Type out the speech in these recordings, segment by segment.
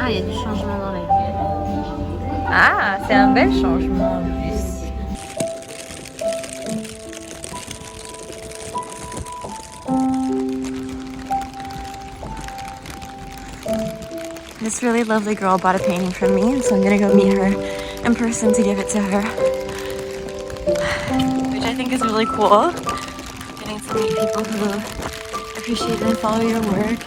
Ah, il y a du changement dans la gueule. Ah, c'est un bel changement en plus. This really lovely girl bought a painting from me, so I'm gonna go meet her in person to give it to her. Which I think is really cool. Getting to meet people who appreciate and follow your work.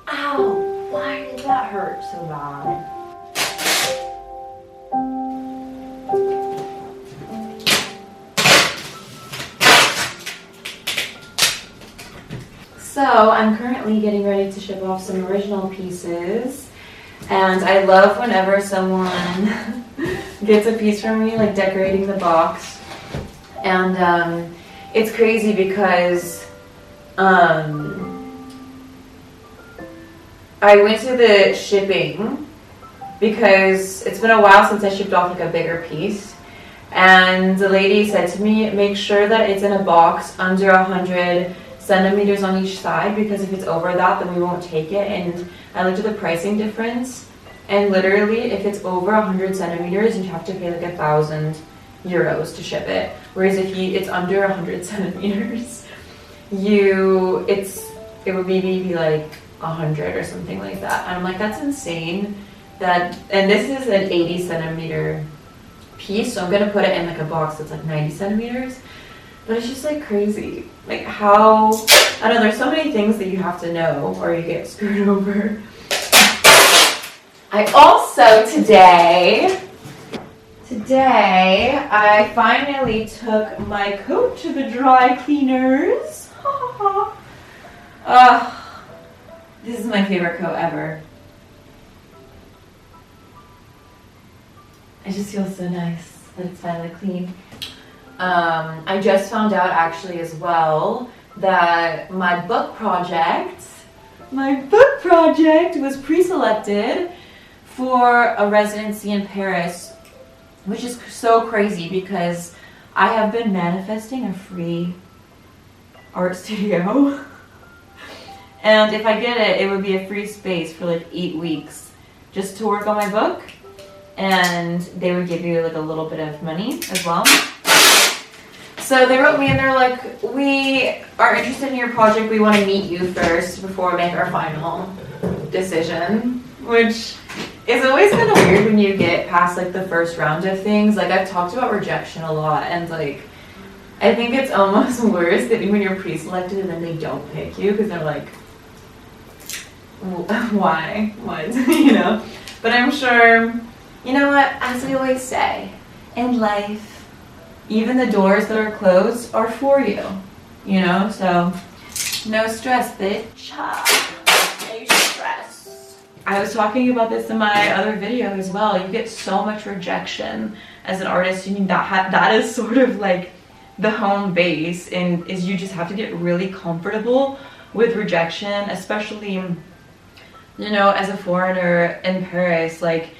Ow! Why did that hurt so bad? So I'm currently getting ready to ship off some original pieces, and I love whenever someone gets a piece from me, like decorating the box. And it's crazy because I went to the shipping because it's been a while since I shipped off like a bigger piece, and the lady said to me, make sure that it's in a box under 100 centimeters on each side, because if it's over that, then we won't take it. And I looked at the pricing difference, and literally if it's over 100 centimeters, you have to pay like €1,000 to ship it, whereas if it's under 100 centimeters, it would be maybe like 100 or something like that. And I'm like, that's insane. And this is an 80 centimeter piece, so I'm gonna put it in like a box that's like 90 centimeters. But it's just like crazy, like how, I don't know, there's so many things that you have to know or you get screwed over. I also today I finally took my coat to the dry cleaners. This is my favorite coat ever. It just feels so nice that it's finally clean. I just found out actually as well that my book project was pre-selected for a residency in Paris, which is so crazy because I have been manifesting a free art studio. And if I get it, it would be a free space for like 8 weeks just to work on my book, and they would give you like a little bit of money as well. So they wrote me and they're like, we are interested in your project, we want to meet you first before we make our final decision, which is always kind of weird when you get past like the first round of things. Like I've talked about rejection a lot, and like I think it's almost worse that when you're pre-selected and then they don't pick you because they're like, why? What? You know? But I'm sure, you know what, as we always say, in life, even the doors that are closed are for you, you know? So, no stress, bitch. No stress. I was talking about this in my other video as well. You get so much rejection as an artist. You mean that is sort of like the home base, and is you just have to get really comfortable with rejection, especially, you know, as a foreigner in Paris. Like,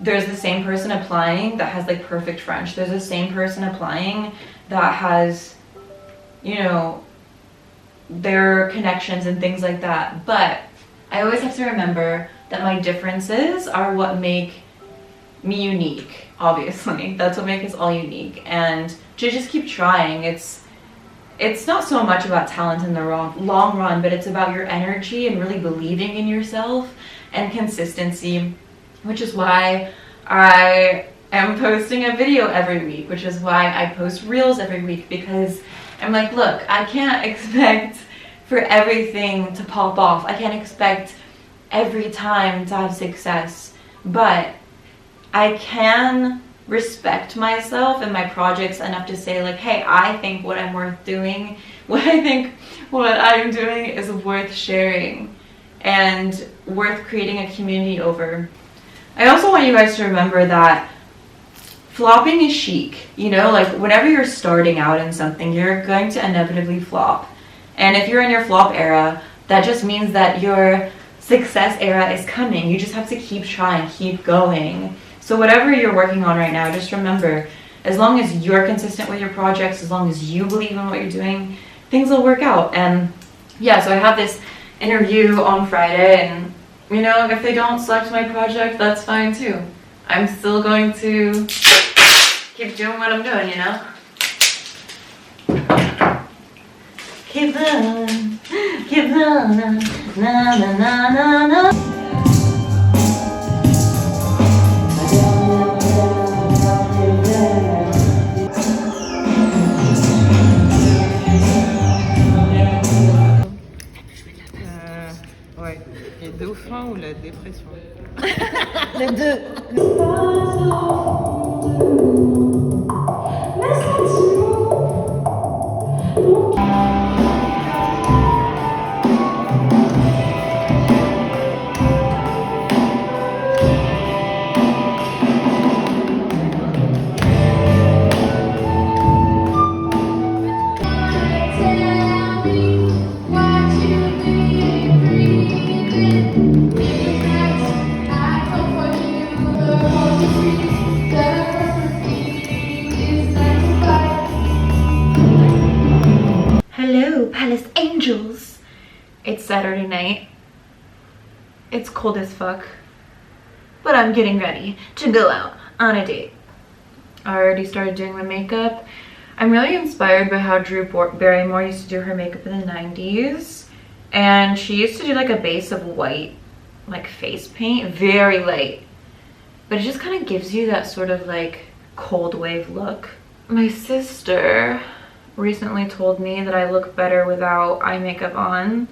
there's the same person applying that has like perfect French. There's the same person applying that has, you know, their connections and things like that. But I always have to remember that my differences are what make me unique, obviously. That's what makes us all unique. And to just keep trying. It's not so much about talent in the long run, but it's about your energy and really believing in yourself and consistency, which is why I am posting a video every week, which is why I post reels every week, because I'm like, look, I can't expect for everything to pop off. I can't expect every time to have success, but I can respect myself and my projects enough to say like, hey, I think what I'm worth doing, what I'm doing is worth sharing and worth creating a community over. I also want you guys to remember that flopping is chic, you know, like whenever you're starting out in something, you're going to inevitably flop. And if you're in your flop era, that just means that your success era is coming. You just have to keep trying, keep going. So whatever you're working on right now, just remember, as long as you're consistent with your projects, as long as you believe in what you're doing, things will work out. And yeah, so I have this interview on Friday, and you know, if they don't select my project, that's fine too. I'm still going to keep doing what I'm doing, you know? Keep on, na na na na na. Ouais, les dauphins ou la dépression? Les deux. Hello, Palace Angels. It's Saturday night. It's cold as fuck, but I'm getting ready to go out on a date. I already started doing my makeup. I'm really inspired by how Drew Barrymore used to do her makeup in the 90s. And she used to do like a base of white, like face paint, very light. But it just kind of gives you that sort of like cold wave look. My sister recently told me that I look better without eye makeup on.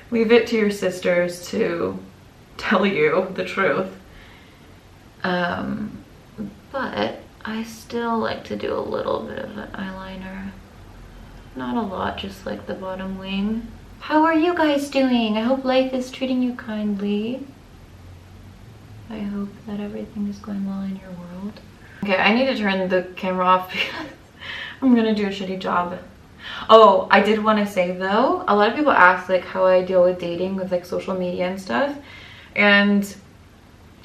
Leave it to your sisters to tell you the truth. But I still like to do a little bit of an eyeliner. Not a lot, just like the bottom wing. How are you guys doing? I hope life is treating you kindly. I hope that everything is going well in your world. Okay, I need to turn the camera off because I'm gonna do a shitty job. Oh, I did want to say though, a lot of people ask like how I deal with dating with like social media and stuff, and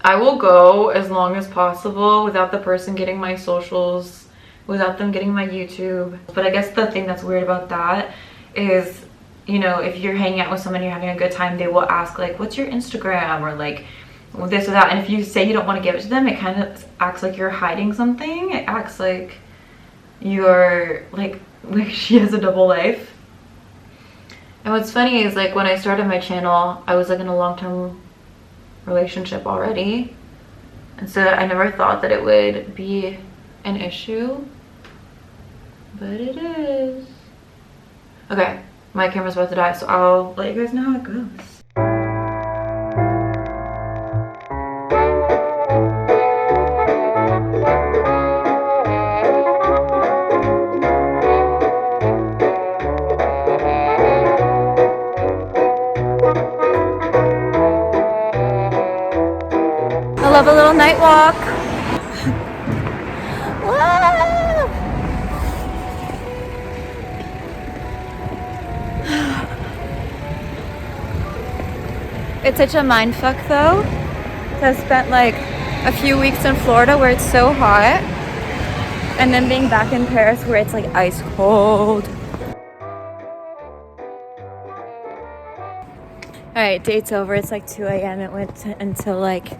I will go as long as possible without the person getting my socials, without them getting my YouTube. But I guess the thing that's weird about that is, you know, if you're hanging out with someone, you're having a good time, they will ask like, what's your Instagram, or like this or that. And if you say you don't want to give it to them, it kind of acts like you're hiding something. It acts like you're like she has a double life. And what's funny is like when I started my channel, I was like in a long-term relationship already, and so I never thought that it would be an issue, but it is. Okay, my camera's about to die, so I'll let you guys know how it goes. I love a little night walk. Whoa! It's such a mind fuck though. I've spent like a few weeks in Florida where it's so hot, and then being back in Paris where it's like ice cold. Alright, date's over. It's like 2 a.m. It went until like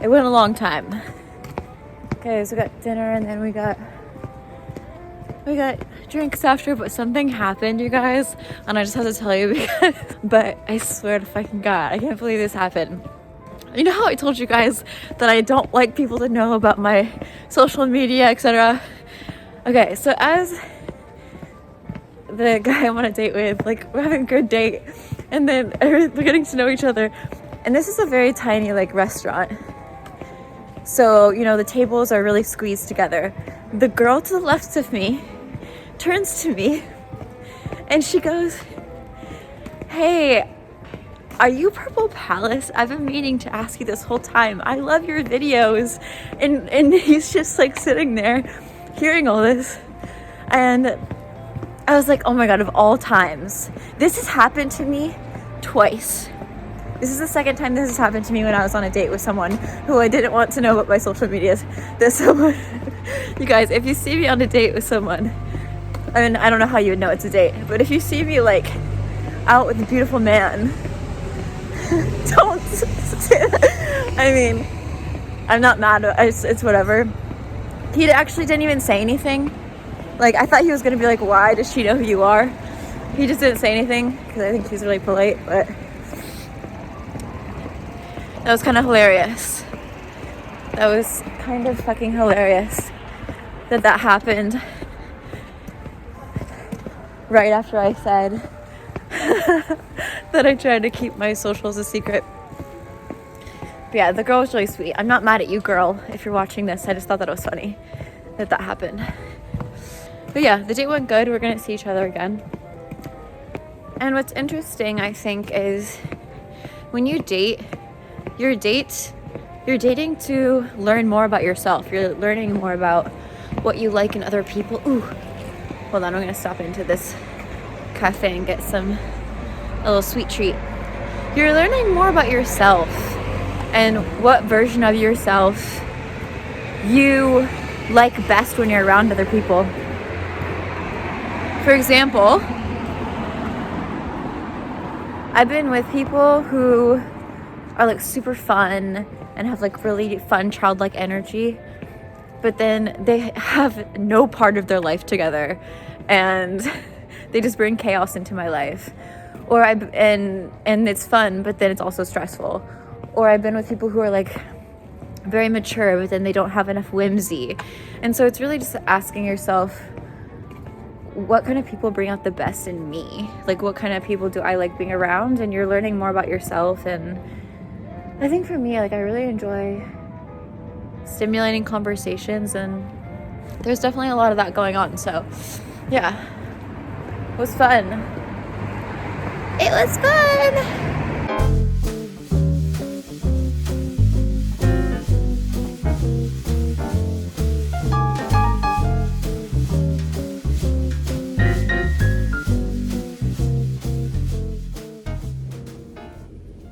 It went a long time. Okay, so we got dinner and then we got drinks after, but something happened, you guys, and I just have to tell you because, but I swear to fucking God, I can't believe this happened. You know how I told you guys that I don't like people to know about my social media, etc. Okay, so as the guy I'm on a date with, like, we're having a good date, and then we're getting to know each other, and this is a very tiny, like, restaurant. So, you know, the tables are really squeezed together. The girl to the left of me turns to me and she goes, "Hey, are you Purple Palace? I've been meaning to ask you this whole time. I love your videos." And he's just like sitting there hearing all this. And I was like, oh my God, of all times. This has happened to me twice. This is the second time this has happened to me when I was on a date with someone who I didn't want to know about my social medias. There's someone, you guys, if you see me on a date with someone, I mean, I don't know how you would know it's a date, but if you see me like out with a beautiful man, don't say that. I mean, I'm not mad, it's whatever. He actually didn't even say anything. Like, I thought he was gonna be like, why does she know who you are? He just didn't say anything because I think he's really polite, but that was kind of hilarious. That was kind of fucking hilarious that happened right after I said that I tried to keep my socials a secret. But yeah, the girl was really sweet. I'm not mad at you, girl, if you're watching this. I just thought that it was funny that happened. But yeah, the date went good. We're gonna see each other again. And what's interesting, I think, is when you date, you're dating to learn more about yourself. You're learning more about what you like in other people. Ooh, hold on, I'm gonna stop into this cafe and get a little sweet treat. You're learning more about yourself and what version of yourself you like best when you're around other people. For example, I've been with people who are like super fun and have like really fun childlike energy, but then they have no part of their life together and they just bring chaos into my life. And it's fun, but then it's also stressful. Or I've been with people who are like very mature, but then they don't have enough whimsy. And so it's really just asking yourself, what kind of people bring out the best in me? Like, what kind of people do I like being around? And you're learning more about yourself. And I think for me, like, I really enjoy stimulating conversations, and there's definitely a lot of that going on. So yeah, it was fun. It was fun.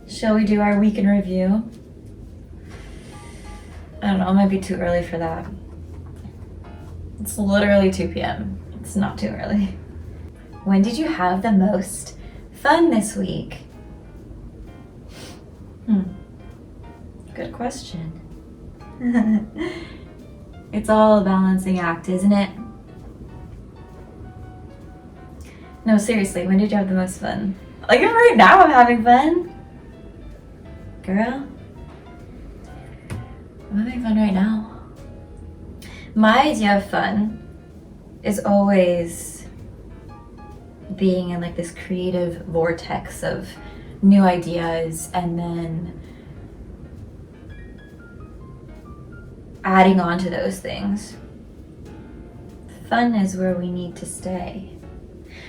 Shall we do our week in review? I don't know, it might be too early for that. It's literally 2 p.m. It's not too early. When did you have the most fun this week? Good question. It's all a balancing act, isn't it? No, seriously, when did you have the most fun? Like, right now I'm having fun. Girl, I'm having fun right now. My idea of fun is always being in like this creative vortex of new ideas and then adding on to those things. Fun is where we need to stay.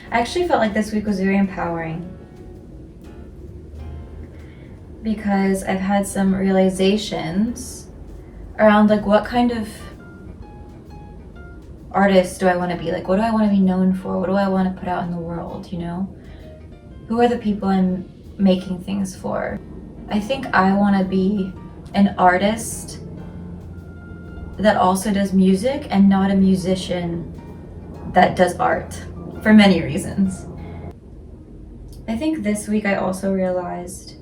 I actually felt like this week was very empowering, because I've had some realizations around like what kind of artist do I want to be? Like, what do I want to be known for? What do I want to put out in the world, you know? Who are the people I'm making things for? I think I want to be an artist that also does music and not a musician that does art, for many reasons. I think this week I also realized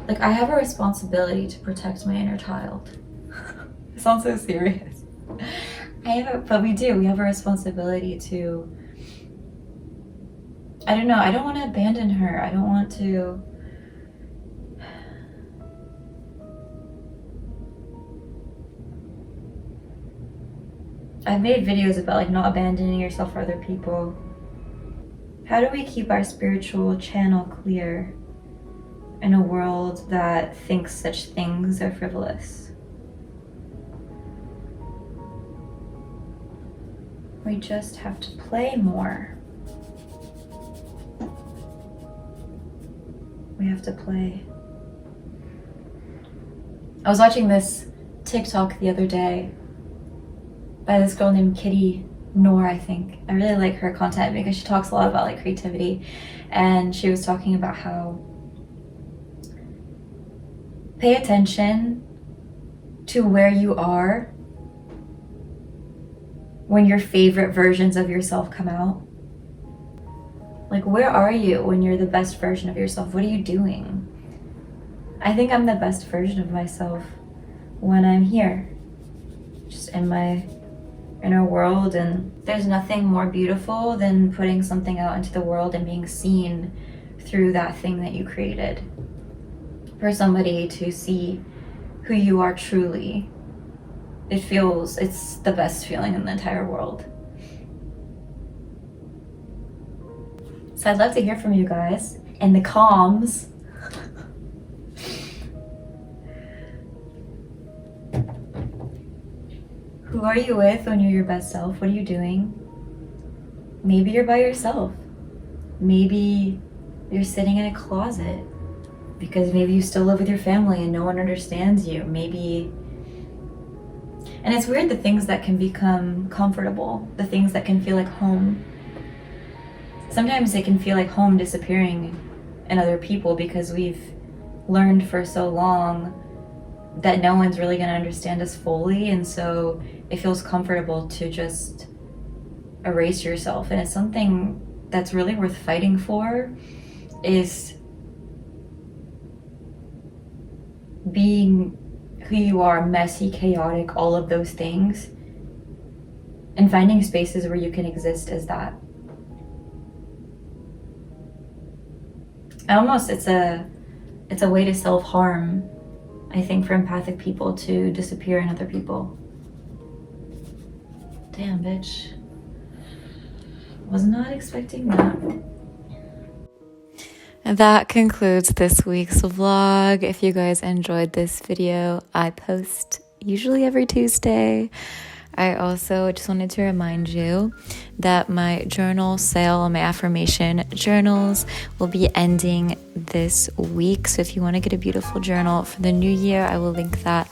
Like, I have a responsibility to protect my inner child. It sounds so serious. But we do. We have a responsibility to, I don't know, I don't want to abandon her. I don't want to, I've made videos about like not abandoning yourself for other people. How do we keep our spiritual channel clear in a world that thinks such things are frivolous? We just have to play more. We have to play. I was watching this TikTok the other day by this girl named Kitty Noor, I think. I really like her content because she talks a lot about like creativity, and she was talking about how pay attention to where you are when your favorite versions of yourself come out. Like, where are you when you're the best version of yourself? What are you doing? I think I'm the best version of myself when I'm here, just in my inner world. And there's nothing more beautiful than putting something out into the world and being seen through that thing that you created. For somebody to see who you are truly, it's the best feeling in the entire world. So I'd love to hear from you guys in the comms. Who are you with when you're your best self? What are you doing? Maybe you're by yourself. Maybe you're sitting in a closet because maybe you still live with your family and no one understands you. Maybe, and it's weird, the things that can become comfortable, the things that can feel like home. Sometimes it can feel like home disappearing in other people because we've learned for so long that no one's really going to understand us fully, and so it feels comfortable to just erase yourself. And it's something that's really worth fighting for, is being who you are, messy, chaotic, all of those things, and finding spaces where you can exist as that. Almost it's a way to self-harm, I think, for empathic people to disappear in other people. Damn, bitch. Was not expecting that. And that concludes this week's vlog. If you guys enjoyed this video, I post usually every Tuesday. I also just wanted to remind you that my journal sale on my affirmation journals will be ending this week. So if you want to get a beautiful journal for the new year, I will link that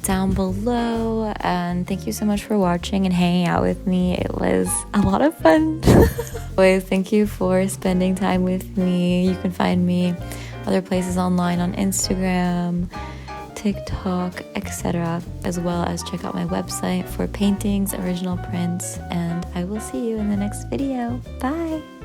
down below. And thank you so much for watching and hanging out with me. It was a lot of fun. Always, thank you for spending time with me. You can find me other places online on Instagram, TikTok, etc., as well as check out my website for paintings, original prints, and I will see you in the next video. Bye!